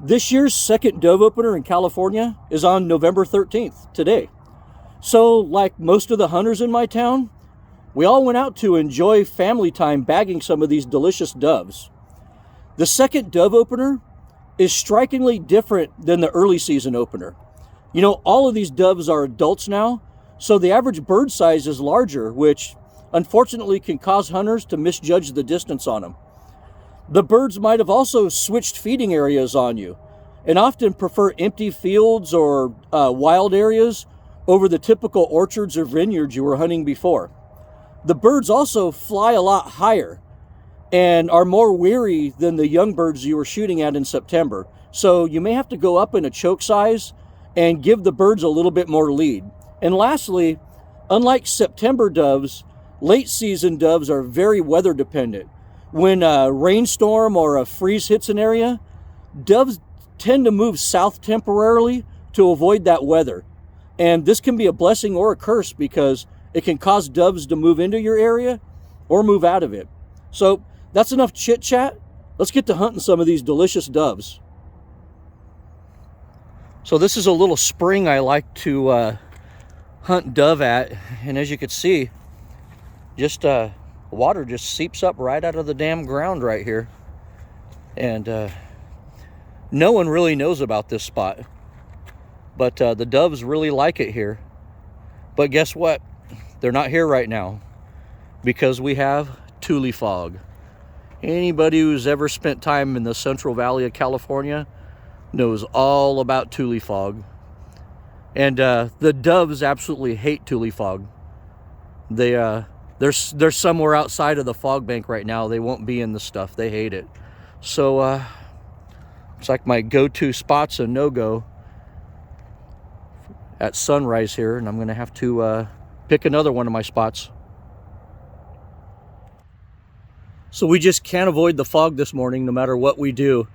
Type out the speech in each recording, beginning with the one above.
This year's second dove opener in California is on November 13th, today. So, like most of the hunters in my town, we all went out to enjoy family time bagging some of these delicious doves. The second dove opener is strikingly different than the early season opener. You know, all of these doves are adults now, so the average bird size is larger, which unfortunately can cause hunters to misjudge the distance on them. The birds might have also switched feeding areas on you and often prefer empty fields or wild areas over the typical orchards or vineyards you were hunting before. The birds also fly a lot higher and are more weary than the young birds you were shooting at in September. So you may have to go up in a choke size and give the birds a little bit more lead. And lastly, unlike September doves, late season doves are very weather dependent. When a rainstorm or a freeze hits an area, doves tend to move south temporarily to avoid that weather. And this can be a blessing or a curse because it can cause doves to move into your area or move out of it. So that's enough chit chat. Let's get to hunting some of these delicious doves. So this is a little spring I like to hunt dove at. And as you can see, just water just seeps up right out of the damn ground right here. And no one really knows about this spot. But the doves really like it here. But guess what? They're not here right now because we have Tule fog. Anybody who's ever spent time in the Central Valley of California knows all about Tule fog. And the doves absolutely hate Tule fog. They're somewhere outside of the fog bank right now. They won't be in the stuff. They hate it. So it's like my go-to spot's a no-go at sunrise here, and I'm gonna have to pick another one of my spots. So we just can't avoid the fog this morning no matter what we do.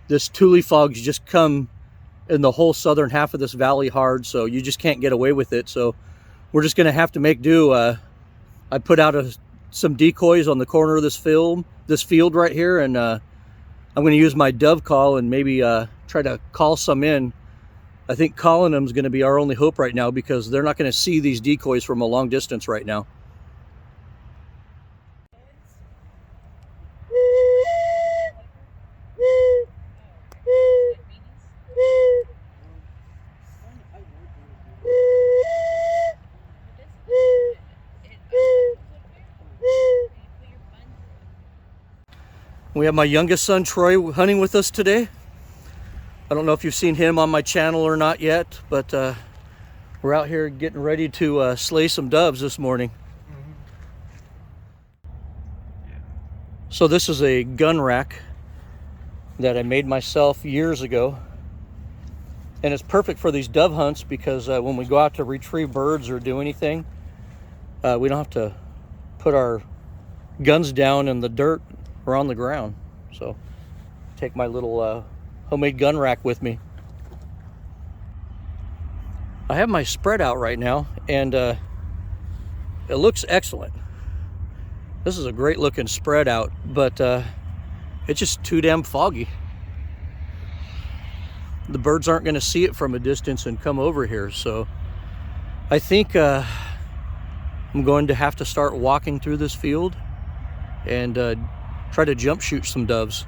This Tule fog's just come in the whole southern half of this valley hard, so you just can't get away with it. So we're just gonna have to make do. I put out some decoys on the corner of this field right here, and I'm gonna use my dove call and maybe try to call some in. I think calling them is gonna be our only hope right now because they're not gonna see these decoys from a long distance right now. We have my youngest son, Troy, hunting with us today. I don't know if you've seen him on my channel or not yet, but we're out here getting ready to slay some doves this morning. So this is a gun rack that I made myself years ago. And it's perfect for these dove hunts because when we go out to retrieve birds or do anything, we don't have to put our guns down in the dirt or on the ground. So take my little homemade gun rack with me. I have my spread out right now, and it looks excellent. This is a great looking spread out, but it's just too damn foggy. The birds aren't going to see it from a distance and come over here, so I think I'm going to have to start walking through this field and try to jump shoot some doves.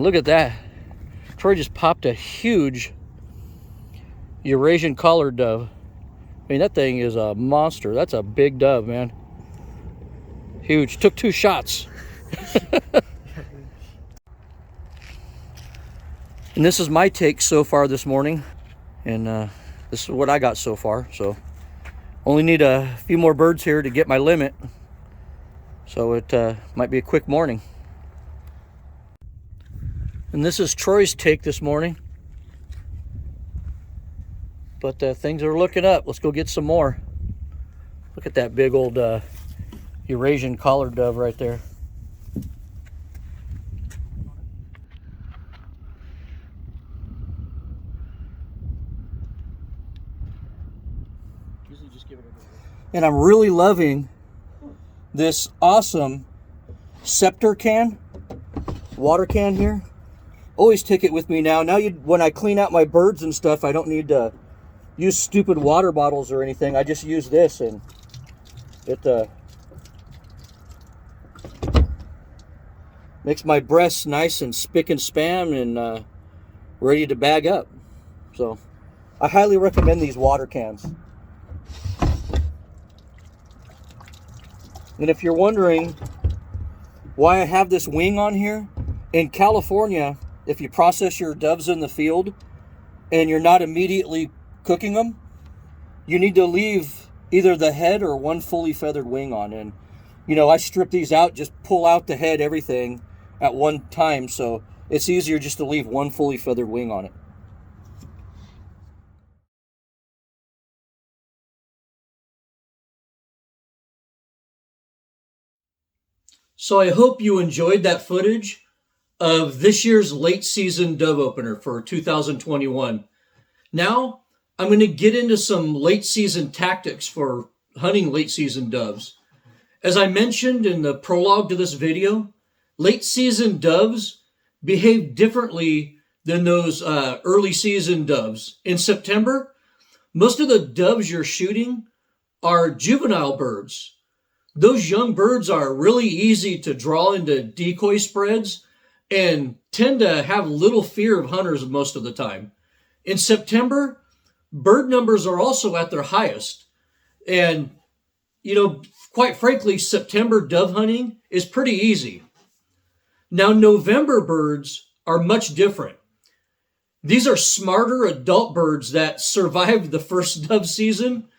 look at that. Troy just popped a huge Eurasian collared dove. I mean, that thing is a monster. That's a big dove, man. Huge. Took 2 shots. And this is my take so far this morning. And this is what I got so far. So only need a few more birds here to get my limit. So it might be a quick morning. And this is Troy's take this morning. But things are looking up. Let's go get some more. Look at that big old Eurasian collared dove right there. And I'm really loving this awesome Scepter can, water can here. Always take it with me now. Now when I clean out my birds and stuff, I don't need to use stupid water bottles or anything. I just use this, and it makes my breasts nice and spick and span and ready to bag up. So I highly recommend these water cans. And if you're wondering why I have this wing on here, in California, if you process your doves in the field and you're not immediately cooking them, you need to leave either the head or one fully feathered wing on. And you know, I strip these out, just pull out the head, everything at one time, so it's easier just to leave one fully feathered wing on it. So I hope you enjoyed that footage of this year's late season dove opener for 2021. Now I'm going to get into some late season tactics for hunting late season doves. As I mentioned in the prologue to this video, late season doves behave differently than those early season doves. In September, most of the doves you're shooting are juvenile birds. Those young birds are really easy to draw into decoy spreads and tend to have little fear of hunters most of the time. In September, bird numbers are also at their highest. And, you know, quite frankly, September dove hunting is pretty easy. Now, November birds are much different. These are smarter adult birds that survived the first dove season,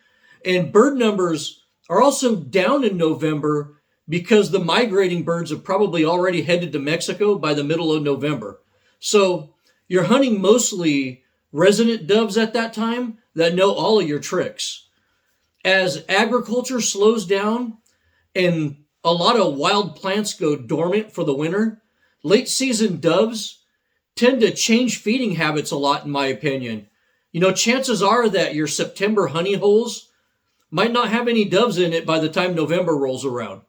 and bird numbers are also down in November because the migrating birds have probably already headed to Mexico by the middle of November. So you're hunting mostly resident doves at that time that know all of your tricks. As agriculture slows down and a lot of wild plants go dormant for the winter, late season doves tend to change feeding habits a lot, in my opinion. You know, chances are that your September honey holes might not have any doves in it by the time November rolls around.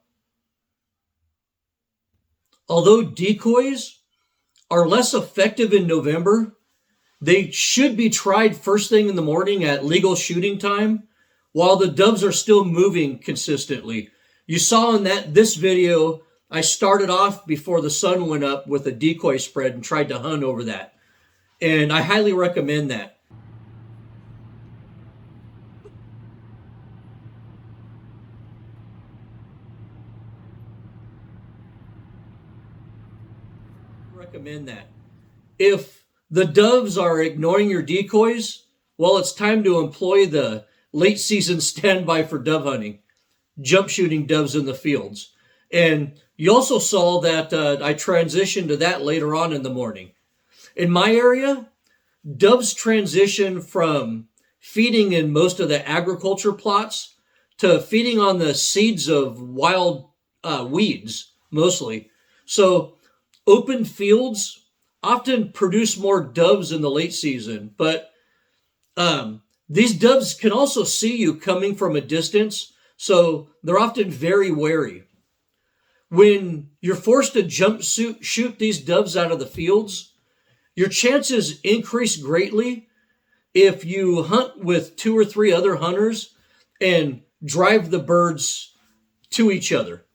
Although decoys are less effective in November, they should be tried first thing in the morning at legal shooting time while the doves are still moving consistently. You saw in this video, I started off before the sun went up with a decoy spread and tried to hunt over that. And I highly recommend that. If the doves are ignoring your decoys, well, it's time to employ the late season standby for dove hunting, jump shooting doves in the fields. And you also saw that I transitioned to that later on in the morning. In my area, doves transition from feeding in most of the agriculture plots to feeding on the seeds of wild weeds, mostly. So open fields often produce more doves in the late season, but these doves can also see you coming from a distance, so they're often very wary. When you're forced to shoot these doves out of the fields, your chances increase greatly if you hunt with 2 or 3 other hunters and drive the birds to each other.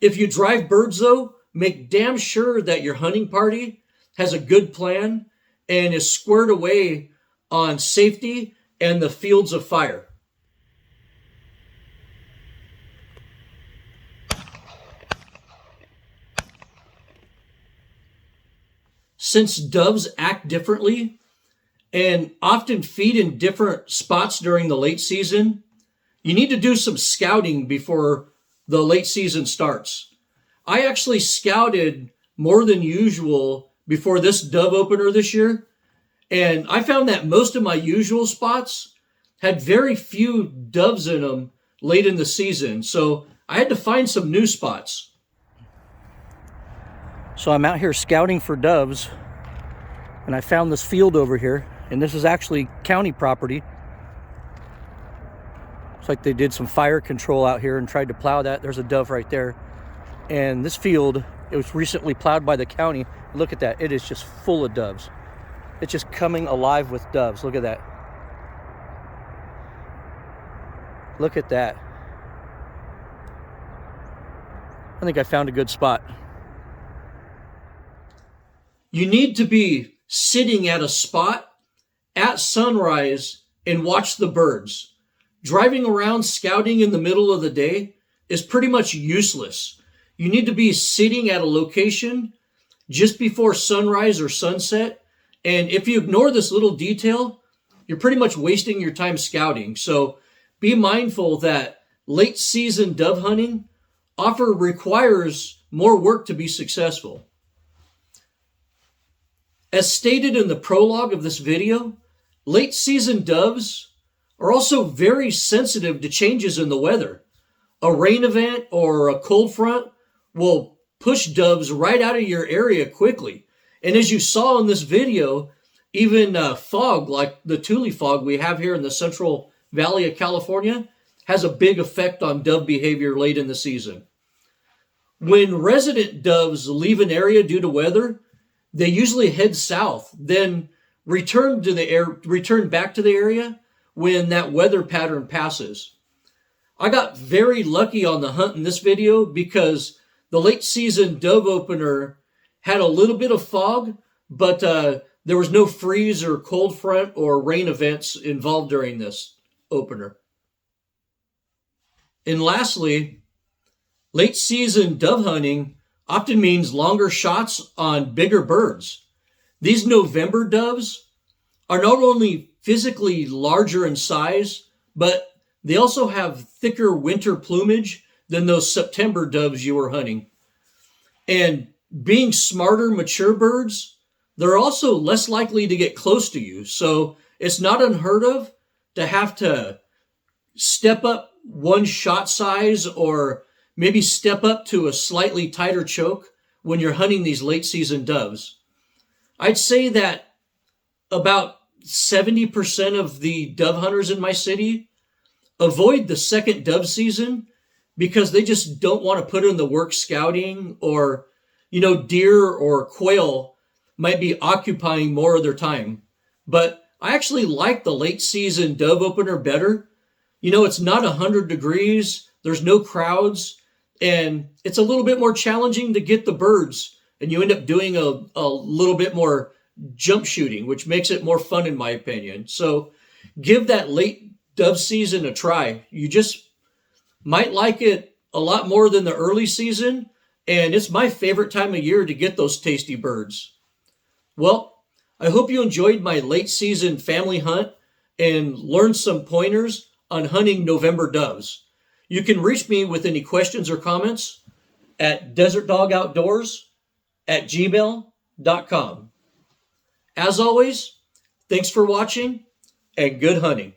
If you drive birds, though, make damn sure that your hunting party has a good plan and is squared away on safety and the fields of fire. Since doves act differently and often feed in different spots during the late season, you need to do some scouting before the late season starts. I actually scouted more than usual before this dove opener this year, and I found that most of my usual spots had very few doves in them late in the season, so I had to find some new spots. So I'm out here scouting for doves, and I found this field over here, and this is actually county property. It's like they did some fire control out here and tried to plow that. There's a dove right there. And this field, it was recently plowed by the county. Look at that, it is just full of doves. It's just coming alive with doves. Look at that. Look at that. I think I found a good spot. You need to be sitting at a spot at sunrise and watch the birds. Driving around scouting in the middle of the day is pretty much useless. You need to be sitting at a location just before sunrise or sunset. And if you ignore this little detail, you're pretty much wasting your time scouting. So be mindful that late season dove hunting often requires more work to be successful. As stated in the prologue of this video, late season doves are also very sensitive to changes in the weather. A rain event or a cold front will push doves right out of your area quickly. And as you saw in this video, even fog, like the Tule fog we have here in the Central Valley of California, has a big effect on dove behavior late in the season. When resident doves leave an area due to weather, they usually head south, then return back to the area when that weather pattern passes. I got very lucky on the hunt in this video because the late season dove opener had a little bit of fog, but there was no freeze or cold front or rain events involved during this opener. And lastly, late season dove hunting often means longer shots on bigger birds. These November doves are not only physically larger in size, but they also have thicker winter plumage than those September doves you were hunting. And being smarter, mature birds, they're also less likely to get close to you. So it's not unheard of to have to step up one shot size or maybe step up to a slightly tighter choke when you're hunting these late season doves. I'd say that about 70% of the dove hunters in my city avoid the second dove season because they just don't want to put in the work scouting, or, deer or quail might be occupying more of their time. But I actually like the late season dove opener better. It's not 100 degrees, there's no crowds, and it's a little bit more challenging to get the birds, and you end up doing a little bit more jump shooting, which makes it more fun in my opinion. So give that late dove season a try. You just might like it a lot more than the early season, and it's my favorite time of year to get those tasty birds. Well, I hope you enjoyed my late season family hunt and learned some pointers on hunting November doves. You can reach me with any questions or comments at desertdogoutdoors@gmail.com. As always, thanks for watching and good hunting.